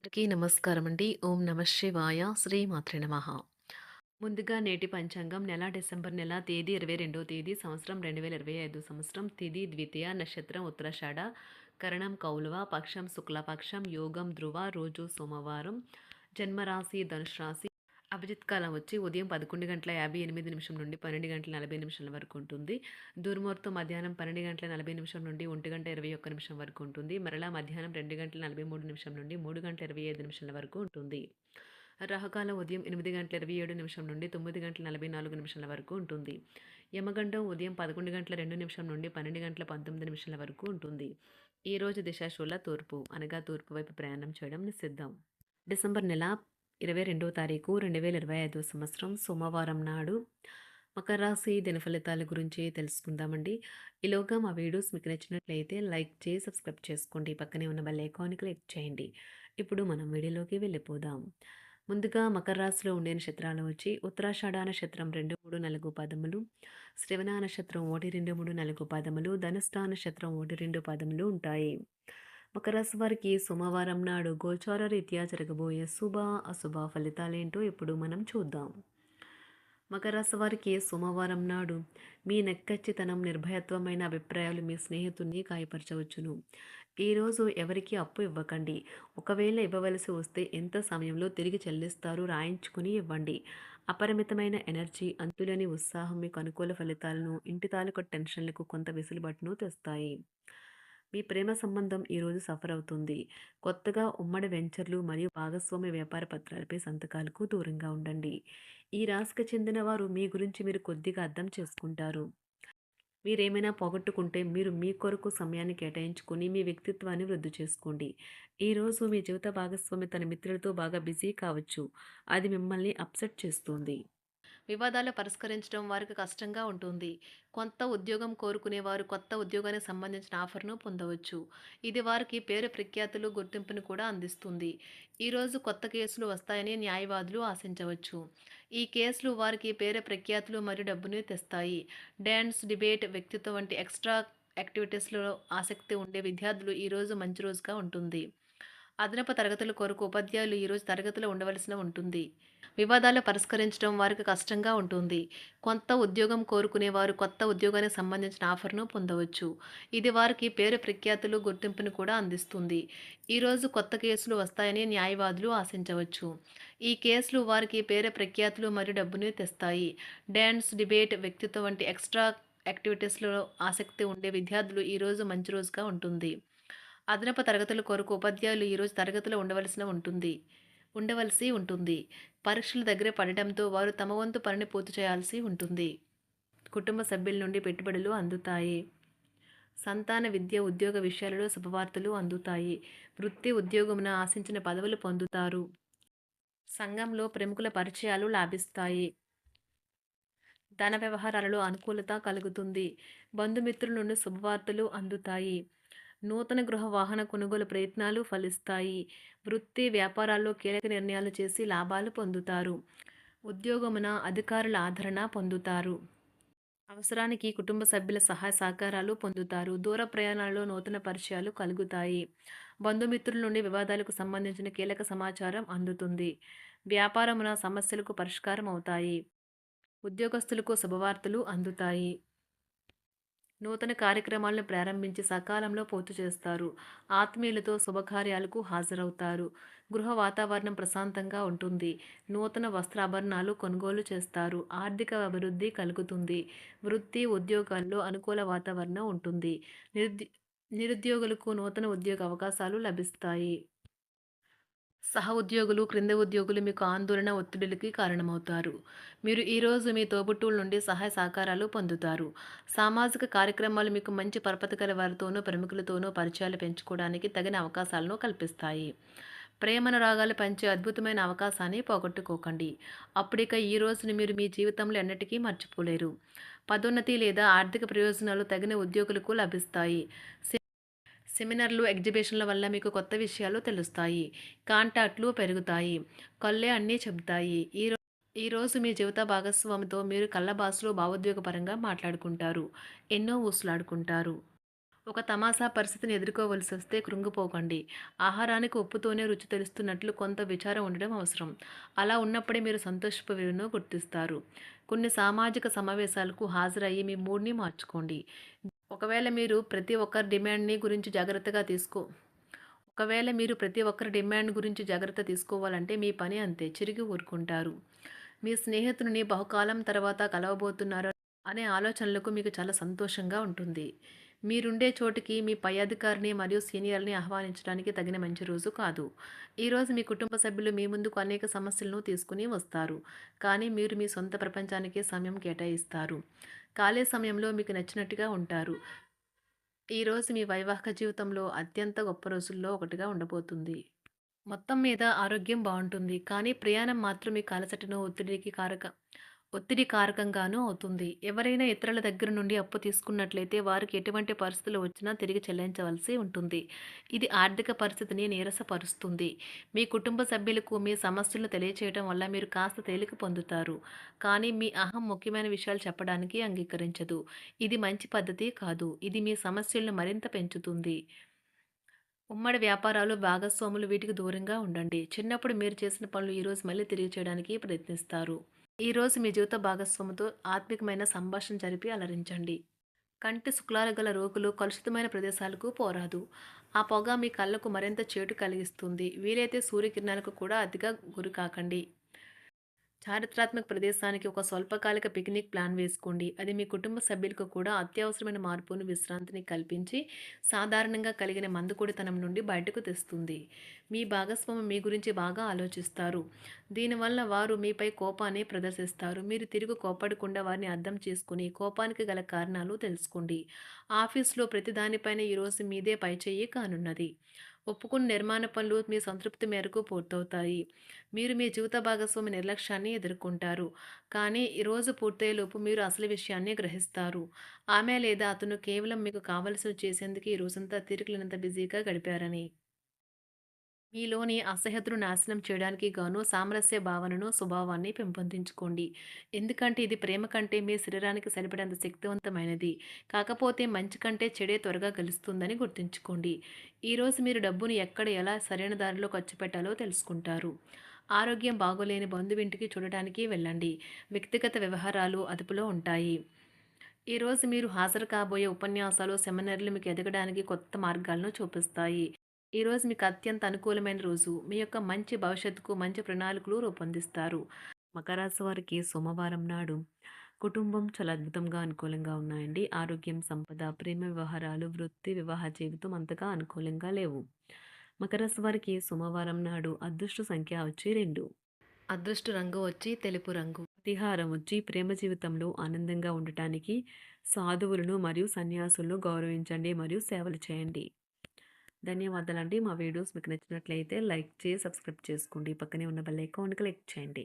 అందరికీ నమస్కారం అండి. ఓం నమ శివాయ. శ్రీమాత్రే నమః. ముందుగా నేటి పంచాంగం నెల డిసెంబర్ నెల తేదీ 22వ తేదీ సంవత్సరం 2025 సంవత్సరం తిథి ద్వితీయ నక్షత్రం ఉత్తరాషాఢ కరణం కౌలవ పక్షం శుక్లపక్షం యోగం ధ్రువ రోజు సోమవారం జన్మరాశి ధనుసు రాశి అభిజిత్ కాలం వచ్చి ఉదయం 11:58 నుండి 12:40 వరకు ఉంటుంది. దుర్ముహూర్తం మధ్యాహ్నం 12:40 నుండి 1:21 వరకు ఉంటుంది. మరలా మధ్యాహ్నం 2:43 నుండి 3:25 వరకు ఉంటుంది. రాహుకాలం ఉదయం 8:27 నుండి 9:44 వరకు ఉంటుంది. యమగండం ఉదయం 11:02 నుండి 12:19 వరకు ఉంటుంది. ఈ రోజు దిశాశూల తూర్పు అనగా తూర్పు వైపు ప్రయాణం చేయడం నిషిద్ధం. డిసెంబర్ నెల 22వ తారీఖు 2025 సంవత్సరం సోమవారం నాడు మకర రాశి దినఫలితాల గురించి తెలుసుకుందామండి. ఈలోగా మా వీడియోస్ మీకు నచ్చినట్లయితే లైక్ చేసి సబ్స్క్రైబ్ చేసుకోండి. పక్కనే ఉన్న బెల్ ఐకాన్ని క్లిక్ చేయండి. ఇప్పుడు మనం వీడియోలోకి వెళ్ళిపోదాం. ముందుగా మకర రాశిలో ఉండే నక్షత్రాలు వచ్చి ఉత్తరాషాఢ నక్షత్రం 2, 3, 4 పదములు, శ్రవణ నక్షత్రం 1, 2, 3, 4 పదములు, ధనుష్ఠా నక్షత్రం 1, 2 పదములు ఉంటాయి. మకర రాశి వారికి సోమవారం నాడు గోచార రీత్యా జరగబోయే శుభ అశుభ ఫలితాలేంటో ఇప్పుడు మనం చూద్దాం. మకర రాశి వారికి సోమవారం నాడు మీ నెక్కచ్చితనం నిర్భయత్వమైన అభిప్రాయాలు మీ స్నేహితుడిని గాయపరచవచ్చును. ఈరోజు ఎవరికి అప్పు ఇవ్వకండి. ఒకవేళ ఇవ్వవలసి వస్తే ఎంత సమయంలో తిరిగి చెల్లిస్తారో రాయించుకుని ఇవ్వండి. అపరిమితమైన ఎనర్జీ, అంతులేని ఉత్సాహం మీకు అనుకూల ఫలితాలను, ఇంటి తాలూకు టెన్షన్లకు కొంత వెసులుబాటును తెస్తాయి. మీ ప్రేమ సంబంధం ఈరోజు సఫర్ అవుతుంది. కొత్తగా ఉమ్మడి వెంచర్లు మరియు భాగస్వామ్య వ్యాపార పత్రాలపై సంతకాలకు దూరంగా ఉండండి. ఈ రాశికి చెందిన వారు మీ గురించి మీరు కొద్దిగా అర్థం చేసుకుంటారు. మీరేమైనా పోగొట్టుకుంటే మీరు మీ కొరకు సమయాన్ని కేటాయించుకుని మీ వ్యక్తిత్వాన్ని వృద్ధి చేసుకోండి. ఈరోజు మీ జీవిత భాగస్వామి తన మిత్రులతో బాగా బిజీ కావచ్చు. అది మిమ్మల్ని అప్సెట్ చేస్తుంది. వివాదాలు పరిష్కరించడం వారికి కష్టంగా ఉంటుంది. కొత్త ఉద్యోగం కోరుకునేవారు కొత్త ఉద్యోగానికి సంబంధించిన ఆఫర్ను పొందవచ్చు. ఇది వారికి పేరు ప్రఖ్యాతులు, గుర్తింపును కూడా అందిస్తుంది. ఈరోజు కొత్త కేసులు వస్తాయని న్యాయవాదులు ఆశించవచ్చు. ఈ కేసులు వారికి పేరు ప్రఖ్యాతులు మరియు డబ్బుని తెస్తాయి. డాన్స్, డిబేట్, వ్యక్తిత్వం వంటి ఎక్స్ట్రా యాక్టివిటీస్లో ఆసక్తి ఉండే విద్యార్థులు ఈరోజు మంచి రోజుగా ఉంటుంది. అదనపు తరగతుల కొరకు ఉపాధ్యాయులు ఈరోజు తరగతిలో ఉండవలసిన ఉంటుంది. వివాదాలు పరిష్కరించడం వారికి కష్టంగా ఉంటుంది. కొత్త ఉద్యోగం కోరుకునేవారు కొత్త ఉద్యోగానికి సంబంధించిన ఆఫర్ను పొందవచ్చు. ఇది వారికి పేరు ప్రఖ్యాతులు, గుర్తింపును కూడా అందిస్తుంది. ఈరోజు కొత్త కేసులు వస్తాయని న్యాయవాదులు ఆశించవచ్చు. ఈ కేసులు వారికి పేరు ప్రఖ్యాతులు మరియు డబ్బుని తెస్తాయి. డాన్స్, డిబేట్, వ్యక్తిత్వం వంటి ఎక్స్ట్రా యాక్టివిటీస్లో ఆసక్తి ఉండే విద్యార్థులు ఈరోజు మంచి రోజుగా ఉంటుంది. అదనపు తరగతుల కొరకు ఉపాధ్యాయులు ఈరోజు తరగతిలో ఉండవలసి ఉంటుంది. పరీక్షలు దగ్గర పడటంతో వారు తమ వంతు పనిని పూర్తి చేయాల్సి ఉంటుంది. కుటుంబ సభ్యుల నుండి పెట్టుబడులు అందుతాయి. సంతాన విద్య, ఉద్యోగ విషయాలలో శుభవార్తలు అందుతాయి. వృత్తి ఉద్యోగమున ఆశించిన పదవులు పొందుతారు. సంఘంలో ప్రముఖుల పరిచయాలు లాభిస్తాయి. ధన వ్యవహారాలలో అనుకూలత కలుగుతుంది. బంధుమిత్రుల నుండి శుభవార్తలు అందుతాయి. నూతన గృహ వాహన కొనుగోలు ప్రయత్నాలు ఫలిస్తాయి. వృత్తి వ్యాపారాల్లో కీలక నిర్ణయాలు చేసి లాభాలు పొందుతారు. ఉద్యోగమున అధికారుల ఆదరణ పొందుతారు. అవసరానికి కుటుంబ సభ్యుల సహాయ సహకారాలు పొందుతారు. దూర ప్రయాణాలలో నూతన పరిచయాలు కలుగుతాయి. బంధుమిత్రుల నుండి వివాదాలకు సంబంధించిన కీలక సమాచారం అందుతుంది. వ్యాపారమున సమస్యలకు పరిష్కారం అవుతాయి. ఉద్యోగస్తులకు శుభవార్తలు అందుతాయి. నూతన కార్యక్రమాలను ప్రారంభించి సకాలంలో పూర్తి చేస్తారు. ఆత్మీయులతో శుభకార్యాలకు హాజరవుతారు. గృహ వాతావరణం ప్రశాంతంగా ఉంటుంది. నూతన వస్త్రాభరణాలు కొనుగోలు చేస్తారు. ఆర్థిక అభివృద్ధి కలుగుతుంది. వృత్తి ఉద్యోగాల్లో అనుకూల వాతావరణం ఉంటుంది. నిరుద్యోగులకు నూతన ఉద్యోగ అవకాశాలు లభిస్తాయి. సహ ఉద్యోగులు, క్రింద ఉద్యోగులు మీకు ఆందోళన, ఒత్తిడిలకి కారణమవుతారు. మీరు ఈరోజు మీ తోబుట్టువుల నుండి సహాయ సహకారాలు పొందుతారు. సామాజిక కార్యక్రమాలు మీకు మంచి పరపతి గల వారితోనూ, ప్రముఖులతోనూ పరిచయాలు పెంచుకోవడానికి తగిన అవకాశాలను కల్పిస్తాయి. ప్రేమానురాగాలు పంచే అద్భుతమైన అవకాశాన్ని పోగొట్టుకోకండి. అప్పుడిక ఈ రోజుని మీరు మీ జీవితంలో ఎన్నటికీ మర్చిపోలేరు. పదోన్నతి లేదా ఆర్థిక ప్రయోజనాలు తగిన ఉద్యోగులకు లభిస్తాయి. సెమినార్లు, ఎగ్జిబిషన్ల వల్ల మీకు కొత్త విషయాలు తెలుస్తాయి. కాంటాక్ట్లు పెరుగుతాయి. కళ్ళే అన్నీ చెబుతాయి. ఈరోజు మీ జీవిత భాగస్వామితో మీరు కళ్ళ భాషలో భావోద్వేగపరంగా మాట్లాడుకుంటారు. ఎన్నో ఊసులాడుకుంటారు. ఒక తమాషా పరిస్థితిని ఎదుర్కోవలసొస్తే కృంగిపోకండి. ఆహారానికి ఉప్పుతోనే రుచి తెలుస్తున్నట్లు కొంత విచారం ఉండడం అవసరం. అలా ఉన్నప్పుడే మీరు సంతోషపు విలువను గుర్తిస్తారు. కొన్ని సామాజిక సమావేశాలకు హాజరయ్యి మీ మూడ్‌ని మార్చుకోండి. ఒకవేళ మీరు ప్రతి ఒక్కరి డిమాండ్‌ని గురించి జాగ్రత్తగా తీసుకో ఒకవేళ మీరు ప్రతి ఒక్కరి డిమాండ్ గురించి జాగ్రత్త తీసుకోవాలంటే మీ పని అంతే. చిరిగి ఊరుకుంటారు. మీ స్నేహితుడిని బహుకాలం తర్వాత కలవబోతున్నారు అనే ఆలోచనలకు మీకు చాలా సంతోషంగా ఉంటుంది. మీరుండే చోటికి మీ పై అధికారిని మరియు సీనియర్‌ని ఆహ్వానించడానికి తగిన మంచి రోజు కాదు. ఈరోజు మీ కుటుంబ సభ్యులు మీ ముందుకు అనేక సమస్యలను తీసుకొని వస్తారు. కానీ మీరు మీ సొంత ప్రపంచానికే సమయం కేటాయిస్తారు. ఖాళీ సమయంలో మీకు నచ్చినట్టుగా ఉంటారు. ఈరోజు మీ వైవాహిక జీవితంలో అత్యంత గొప్ప రోజుల్లో ఒకటిగా ఉండబోతుంది. మొత్తం మీద ఆరోగ్యం బావుంటుంది. కానీ ప్రయాణం మాత్రం మీకు అలసటను, ఒత్తిడి కారకంగానూ అవుతుంది. ఎవరైనా ఇతరుల దగ్గర నుండి అప్పు తీసుకున్నట్లయితే వారికి ఎటువంటి పరిస్థితులు వచ్చినా తిరిగి చెల్లించవలసి ఉంటుంది. ఇది ఆర్థిక పరిస్థితిని నీరసపరుస్తుంది. మీ కుటుంబ సభ్యులకు మీ సమస్యలను తెలియచేయడం వల్ల మీరు కాస్త తేలిక పొందుతారు. కానీ మీ అహం ముఖ్యమైన విషయాలు చెప్పడానికి అంగీకరించదు. ఇది మంచి పద్ధతి కాదు. ఇది మీ సమస్యలను మరింత పెంచుతుంది. ఉమ్మడి వ్యాపారాలు, భాగస్వాములు వీటికి దూరంగా ఉండండి. చిన్నప్పుడు మీరు చేసిన పనులు ఈరోజు మళ్ళీ తిరిగి చేయడానికి ప్రయత్నిస్తారు. ఈరోజు మీ జీవిత భాగస్వామితో ఆత్మికమైన సంభాషణ జరిపి అలరించండి. కంటి శుక్లాలు గల రోగులు కలుషితమైన ప్రదేశాలకు పోరాదు. ఆ పొగ మీ కళ్ళకు మరింత చేటు కలిగిస్తుంది. వీలైతే సూర్యకిరణాలకు కూడా అతిగా గురికాకండి. చారిత్రాత్మక ప్రదేశానికి ఒక స్వల్పకాలిక పిక్నిక్ ప్లాన్ వేసుకోండి. అది మీ కుటుంబ సభ్యులకు కూడా అత్యవసరమైన మార్పును, విశ్రాంతిని కల్పించి సాధారణంగా కలిగిన మందుకొడితనం నుండి బయటకు తెస్తుంది. మీ భాగస్వామి మీ గురించి బాగా ఆలోచిస్తారు. దీనివల్ల వారు మీపై కోపాన్ని ప్రదర్శిస్తారు. మీరు తిరిగి కోప్పడకుండా వారిని అర్థం చేసుకుని కోపానికి గల కారణాలు తెలుసుకోండి. ఆఫీస్‌లో ప్రతి దానిపైన ఈరోజు మీదే పైచేయి కానున్నది. ఒప్పుకున్న నిర్మాణ పనులు మీ సంతృప్తి మేరకు పూర్తవుతాయి. మీరు మీ జీవిత భాగస్వామి నిర్లక్ష్యాన్ని ఎదుర్కొంటారు. కానీ ఈ రోజు పూర్తయ్యేలోపు మీరు అసలు విషయాన్ని గ్రహిస్తారు. ఆమె లేదా అతను కేవలం మీకు కావలసినవి చేసేందుకు ఈ రోజంతా తీరికలేనంత బిజీగా గడిపారని. మీలోని అసహ్యతను నాశనం చేయడానికి గాను సామరస్య భావనను, స్వభావాన్ని పెంపొందించుకోండి. ఎందుకంటే ఇది ప్రేమ కంటే మీ శరీరానికి సరిపడేంత శక్తివంతమైనది. కాకపోతే మంచి కంటే చెడే త్వరగా గెలుస్తుందని గుర్తుంచుకోండి. ఈరోజు మీరు డబ్బును ఎక్కడ, ఎలా సరైన దారిలో ఖర్చు పెట్టాలో తెలుసుకుంటారు. ఆరోగ్యం బాగోలేని బంధువింటికి చూడటానికి వెళ్ళండి. వ్యక్తిగత వ్యవహారాలు అదుపులో ఉంటాయి. ఈరోజు మీరు హాజరు కాబోయే ఉపన్యాసాలు, సెమినార్లు మీకు ఎదగడానికి కొత్త మార్గాలను చూపిస్తాయి. ఈరోజు మీకు అత్యంత అనుకూలమైన రోజు. మీ యొక్క మంచి భవిష్యత్తుకు మంచి ప్రణాళికలు రూపొందిస్తారు. మకర రాశి వారికి సోమవారం నాడు కుటుంబం చాలా అద్భుతంగా అనుకూలంగా ఉన్నాయండి. ఆరోగ్యం, సంపద, ప్రేమ వ్యవహారాలు, వృత్తి, వివాహ జీవితం అంతగా అనుకూలంగా లేవు. మకర రాశి వారికి సోమవారం నాడు అదృష్ట సంఖ్య వచ్చి 2. అదృష్ట రంగు వచ్చి తెలుపు రంగు. పరిహారం వచ్చి ప్రేమ జీవితంలో ఆనందంగా ఉండటానికి సాధువులను మరియు సన్యాసులను గౌరవించండి మరియు సేవలు చేయండి. ధన్యవాదాలండి. మా వీడియోస్ మీకు నచ్చినట్లయితే లైక్ చేసి సబ్స్క్రైబ్ చేసుకోండి. పక్కనే ఉన్న బెల్ ఐకాన్ క్లిక్ చేయండి.